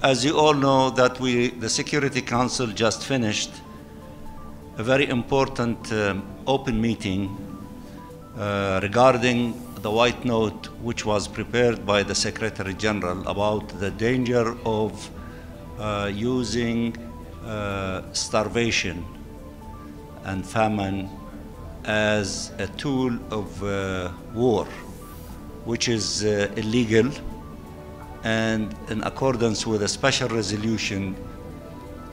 As you all know, that the Security Council just finished a very important open meeting regarding the White Note, which was prepared by the Secretary General about the danger of using starvation and famine as a tool of war, which is illegal, and in accordance with a special resolution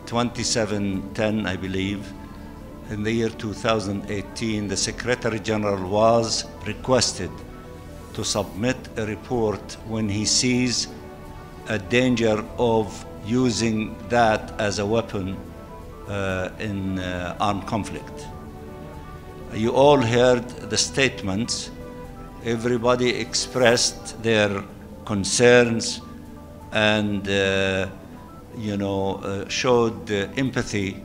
2710, I believe, in the year 2018, the Secretary General was requested to submit a report when he sees a danger of using that as a weapon in armed conflict. You all heard the statements. Everybody expressed their concerns and showed empathy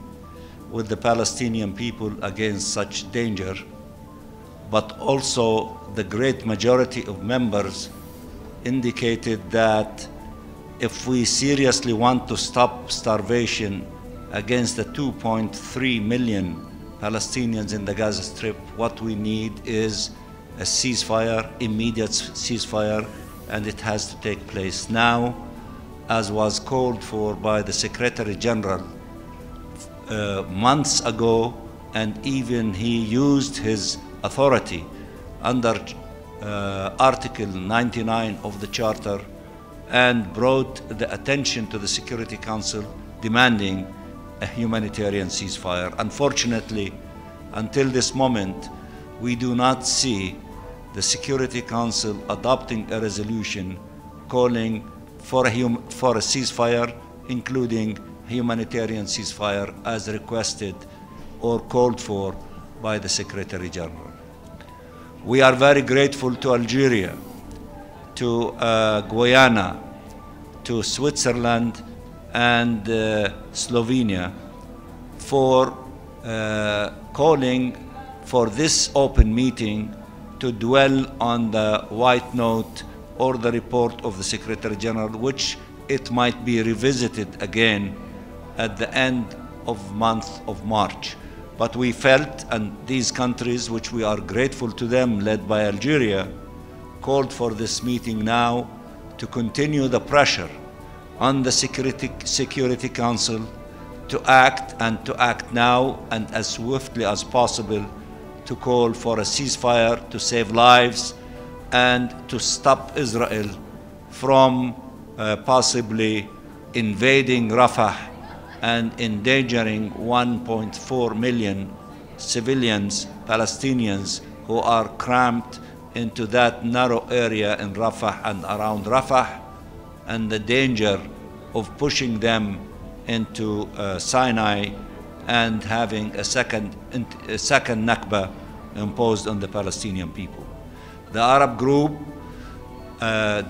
with the Palestinian people against such danger, but also the great majority of members indicated that if we seriously want to stop starvation against the 2.3 million Palestinians in the Gaza Strip, what we need is a ceasefire, immediate ceasefire, and it has to take place now, as was called for by the Secretary General months ago, and even he used his authority under Article 99 of the Charter and brought the attention to the Security Council demanding a humanitarian ceasefire. Unfortunately, until this moment, we do not see the Security Council adopting a resolution calling for a ceasefire, including humanitarian ceasefire as requested or called for by the Secretary General. We are very grateful to Algeria, to Guyana, to Switzerland and Slovenia for calling for this open meeting to dwell on the White Note or the report of the Secretary General, which it might be revisited again at the end of month of March. But we felt, and these countries, which we are grateful to them, led by Algeria, called for this meeting now to continue the pressure on the Security Council to act, and to act now and as swiftly as possible to call for a ceasefire to save lives and to stop Israel from possibly invading Rafah and endangering 1.4 million civilians, Palestinians, who are cramped into that narrow area in Rafah and around Rafah, and the danger of pushing them into Sinai and having a second Nakba imposed on the Palestinian people. The Arab group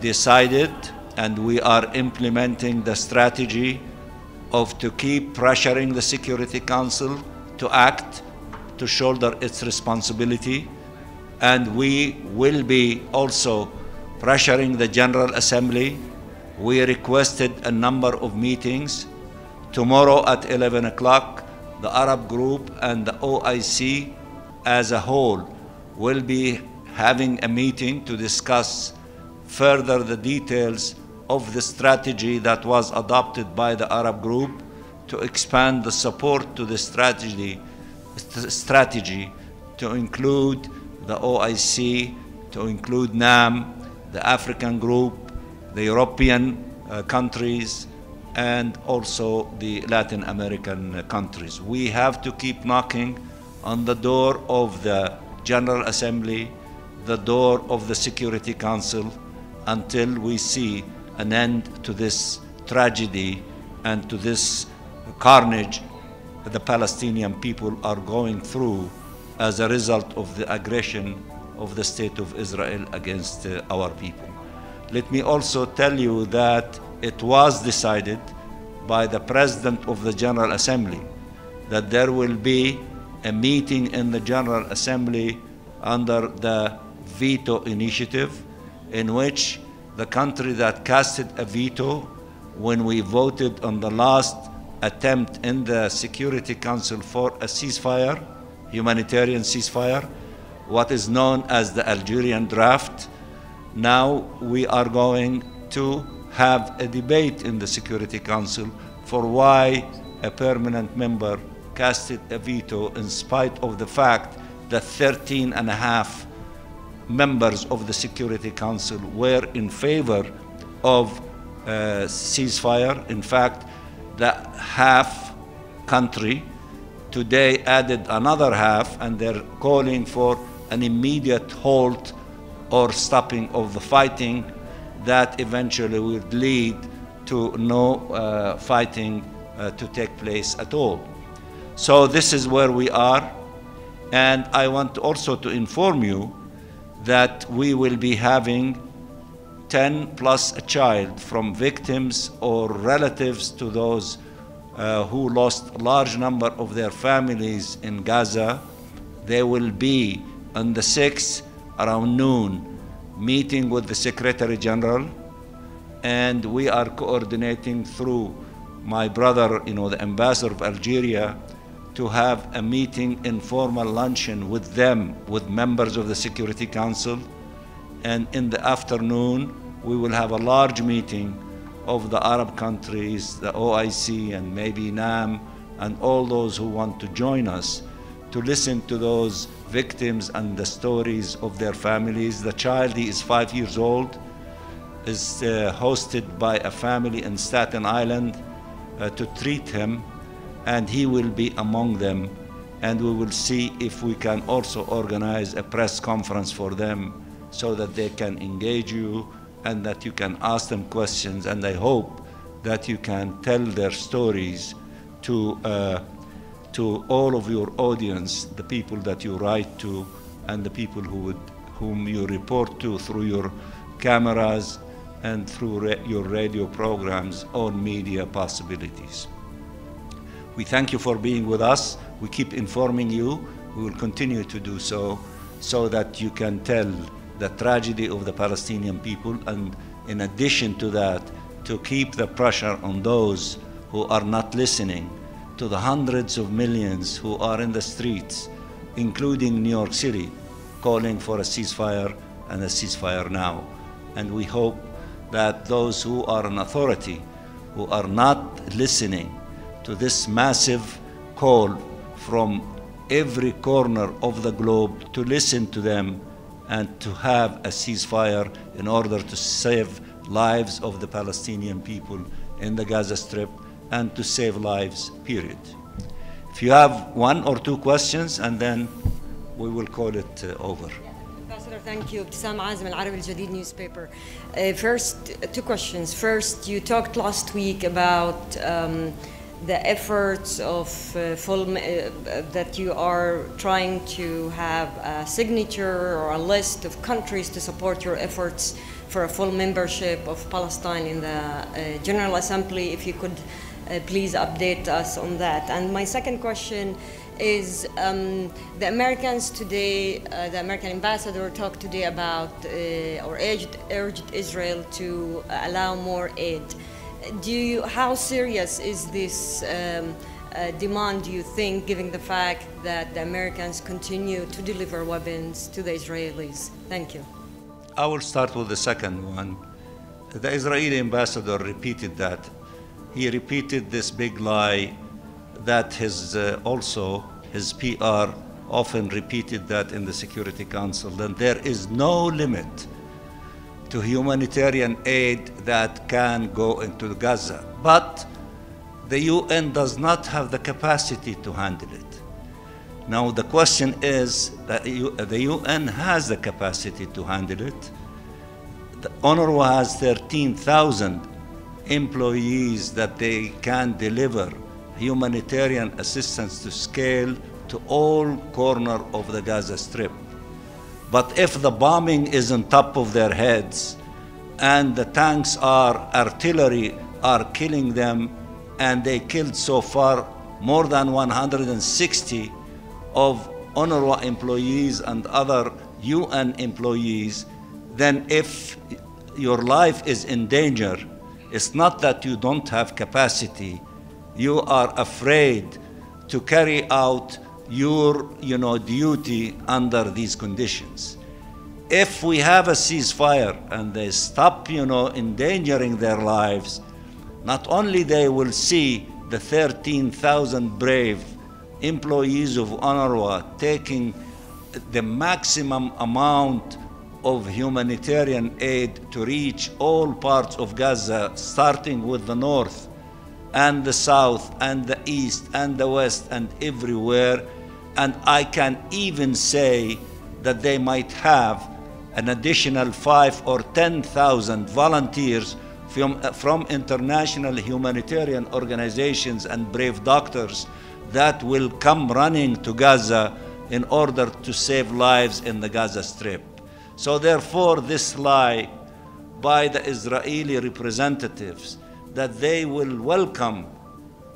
decided, and we are implementing the strategy to keep pressuring the Security Council to act, to shoulder its responsibility, and we will be also pressuring the General Assembly. We requested a number of meetings. Tomorrow at 11 o'clock, the Arab group and the OIC as a whole will be having a meeting to discuss further the details of the strategy that was adopted by the Arab group to expand the support to the strategy to include the OIC, to include NAM, the African group, the European countries, and also the Latin American countries. We have to keep knocking on the door of the General Assembly, the door of the Security Council, until we see an end to this tragedy and to this carnage the Palestinian people are going through as a result of the aggression of the State of Israel against our people. Let me also tell you that it was decided by the President of the General Assembly that there will be a meeting in the General Assembly under the veto initiative, in which the country that casted a veto when we voted on the last attempt in the Security Council for a ceasefire, humanitarian ceasefire, what is known as the Algerian draft. Now we are going to have a debate in the Security Council for why a permanent member casted a veto in spite of the fact that 13.5 members of the Security Council were in favor of ceasefire. In fact, the half country today added another half, and they're calling for an immediate halt or stopping of the fighting that eventually would lead to no fighting to take place at all. So this is where we are, and I want also to inform you that we will be having 10 plus a child from victims or relatives to those who lost a large number of their families in Gaza. They will be on the 6th around noon meeting with the Secretary General, and we are coordinating through my brother, the ambassador of Algeria, to have a meeting, informal luncheon with them, with members of the Security Council. And in the afternoon, we will have a large meeting of the Arab countries, the OIC, and maybe NAM, and all those who want to join us to listen to those victims and the stories of their families. The child, he is 5 years old, is hosted by a family in Staten Island to treat him, and he will be among them, and we will see if we can also organize a press conference for them so that they can engage you and that you can ask them questions, and I hope that you can tell their stories to all of your audience, the people that you write to and the people whom you report to through your cameras and through your radio programs on media possibilities. We thank you for being with us. We keep informing you. We will continue to do so, so that you can tell the tragedy of the Palestinian people, and in addition to that, to keep the pressure on those who are not listening to the hundreds of millions who are in the streets, including New York City, calling for a ceasefire and a ceasefire now. And we hope that those who are in authority, who are not listening to this massive call from every corner of the globe, to listen to them and to have a ceasefire in order to save lives of the Palestinian people in the Gaza Strip and to save lives, period. If you have one or two questions, and then we will call it over. Ambassador, thank you. Ibtisam Azim, Al-Arabi Al-Jadid newspaper. First, two questions. First, you talked last week about the efforts of that you are trying to have a signature or a list of countries to support your efforts for a full membership of Palestine in the General Assembly. If you could please update us on that. And my second question is, the Americans today, the American ambassador talked today about or urged Israel to allow more aid. How serious is this demand, do you think, given the fact that the Americans continue to deliver weapons to the Israelis? Thank you. I will start with the second one. The Israeli ambassador repeated that. He repeated this big lie that his PR often repeated that in the Security Council, that there is no limit to humanitarian aid that can go into Gaza. But the UN does not have the capacity to handle it. Now the question is that the UN has the capacity to handle it. The UNRWA has 13,000 employees that they can deliver humanitarian assistance to scale to all corners of the Gaza Strip. But if the bombing is on top of their heads and the tanks artillery are killing them, and they killed so far more than 160 of UNRWA employees and other UN employees, then if your life is in danger It's not that you don't have capacity. You are afraid to carry out your duty under these conditions. If we have a ceasefire and they stop endangering their lives, not only they will see the 13,000 brave employees of UNRWA taking the maximum amount of humanitarian aid to reach all parts of Gaza, starting with the north and the south and the east and the west and everywhere. And I can even say that they might have an additional 5,000 or 10,000 volunteers from international humanitarian organizations and brave doctors that will come running to Gaza in order to save lives in the Gaza Strip. So therefore, this lie by the Israeli representatives that they will welcome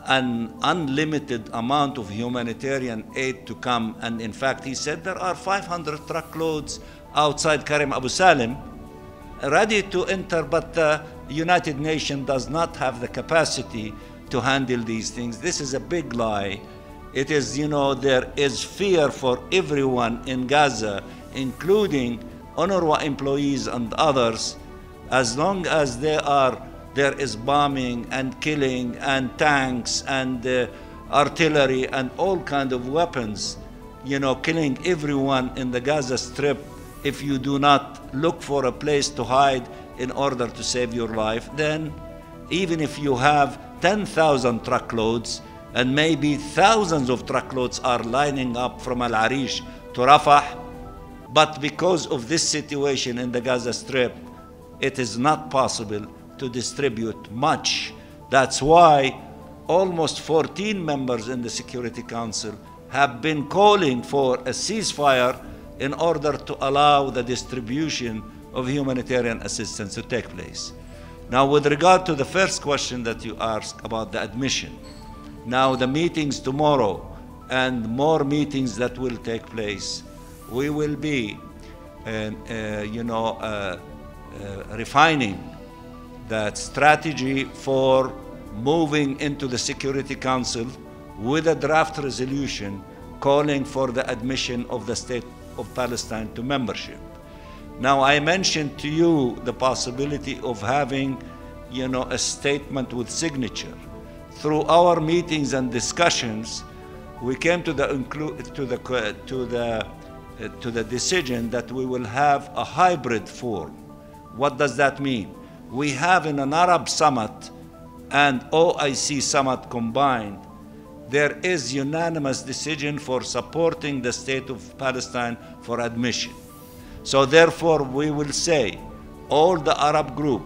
an unlimited amount of humanitarian aid to come, and in fact he said there are 500 truckloads outside Karim Abu Salim ready to enter, but the United Nations does not have the capacity to handle these things. This is a big lie. It is, there is fear for everyone in Gaza, including UNRWA employees and others, as long as there is bombing and killing and tanks and artillery and all kinds of weapons, killing everyone in the Gaza Strip. If you do not look for a place to hide in order to save your life, then even if you have 10,000 truckloads and maybe thousands of truckloads are lining up from Al-Arish to Rafah, but because of this situation in the Gaza Strip, it is not possible to distribute much. That's why almost 14 members in the Security Council have been calling for a ceasefire in order to allow the distribution of humanitarian assistance to take place. Now, with regard to the first question that you asked about the admission, now the meetings tomorrow and more meetings that will take place, we will be refining that strategy for moving into the Security Council with a draft resolution calling for the admission of the State of Palestine to membership. Now, I mentioned to you the possibility of having, a statement with signature. Through our meetings and discussions, we came to the decision that we will have a hybrid form. What does that mean? We have in an Arab summit and OIC summit combined, there is unanimous decision for supporting the State of Palestine for admission. So therefore, we will say all the Arab group,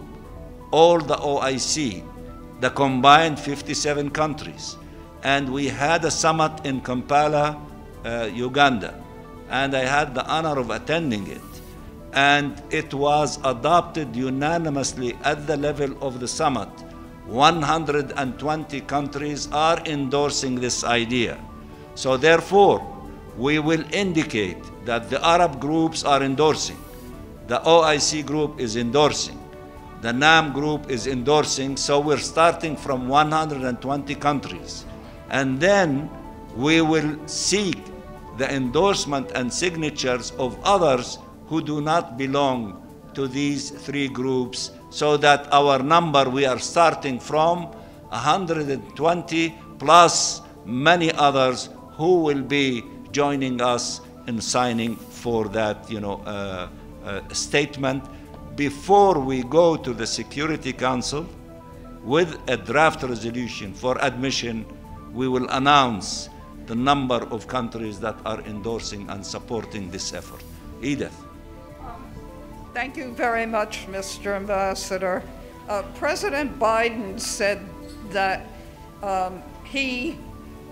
all the OIC, the combined 57 countries, and we had a summit in Kampala, Uganda, and I had the honor of attending it. And it was adopted unanimously at the level of the summit. 120 countries are endorsing this idea. So therefore, we will indicate that the Arab groups are endorsing, the OIC group is endorsing, the NAM group is endorsing, so we're starting from 120 countries. And then we will seek the endorsement and signatures of others who do not belong to these three groups, so that our number, we are starting from 120 plus many others who will be joining us in signing for that statement before we go to the Security Council with a draft resolution for admission. We will announce the number of countries that are endorsing and supporting this effort. Edith. Thank you very much, Mr. Ambassador. President Biden said that he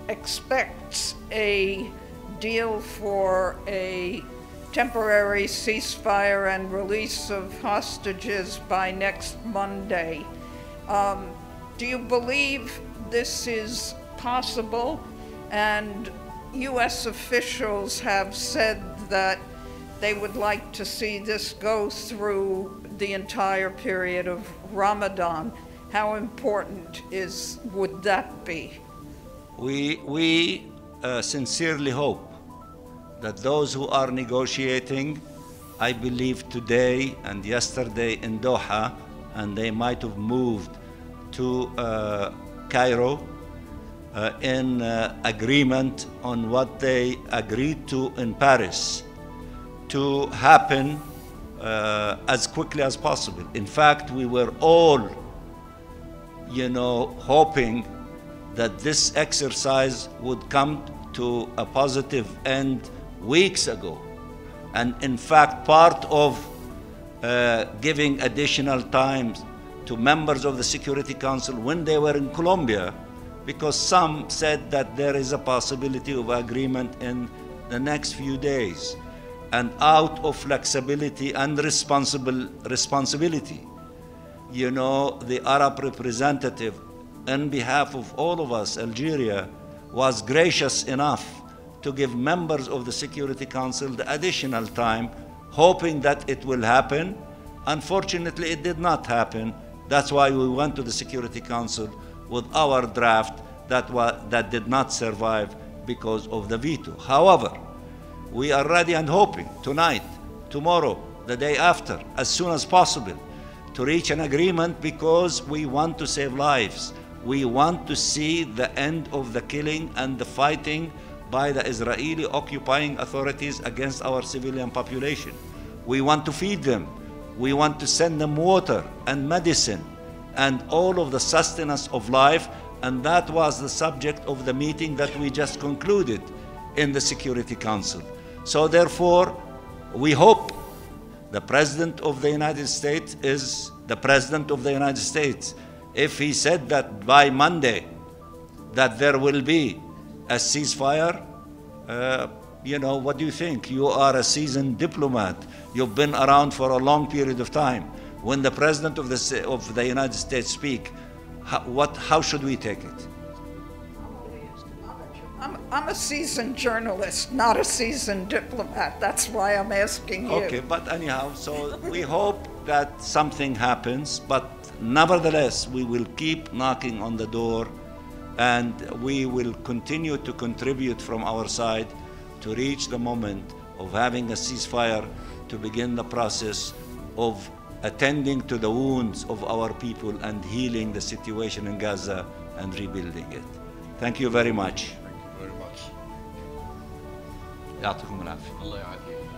expects a deal for a temporary ceasefire and release of hostages by next Monday. Do you believe this is possible? And U.S. officials have said that they would like to see this go through the entire period of Ramadan. how important would that be? We sincerely hope that those who are negotiating, I believe today and yesterday in Doha, and they might have moved to Cairo in agreement on what they agreed to in Paris to happen as quickly as possible. In fact, we were all, hoping that this exercise would come to a positive end weeks ago. And in fact, part of giving additional time to members of the Security Council when they were in Colombia, because some said that there is a possibility of agreement in the next few days. And out of flexibility and responsibility, the Arab representative, on behalf of all of us, Algeria, was gracious enough to give members of the Security Council the additional time, hoping that it will happen. Unfortunately, it did not happen. That's why we went to the Security Council with our draft that did not survive because of the veto. However, we are ready and hoping tonight, tomorrow, the day after, as soon as possible, to reach an agreement, because we want to save lives. We want to see the end of the killing and the fighting by the Israeli occupying authorities against our civilian population. We want to feed them. We want to send them water and medicine and all of the sustenance of life. And that was the subject of the meeting that we just concluded in the Security Council. So therefore, we hope the President of the United States is the President of the United States. If he said that by Monday that there will be a ceasefire, what do you think? You are a seasoned diplomat. You've been around for a long period of time. When the President of the United States speaks, how should we take it? I'm a seasoned journalist, not a seasoned diplomat. That's why I'm asking you. Okay, but anyhow, so we hope that something happens, but nevertheless, we will keep knocking on the door, and we will continue to contribute from our side to reach the moment of having a ceasefire, to begin the process of attending to the wounds of our people and healing the situation in Gaza and rebuilding it. Thank you very much. Thank you very much. يعطيكم العافية. الله يعافيك.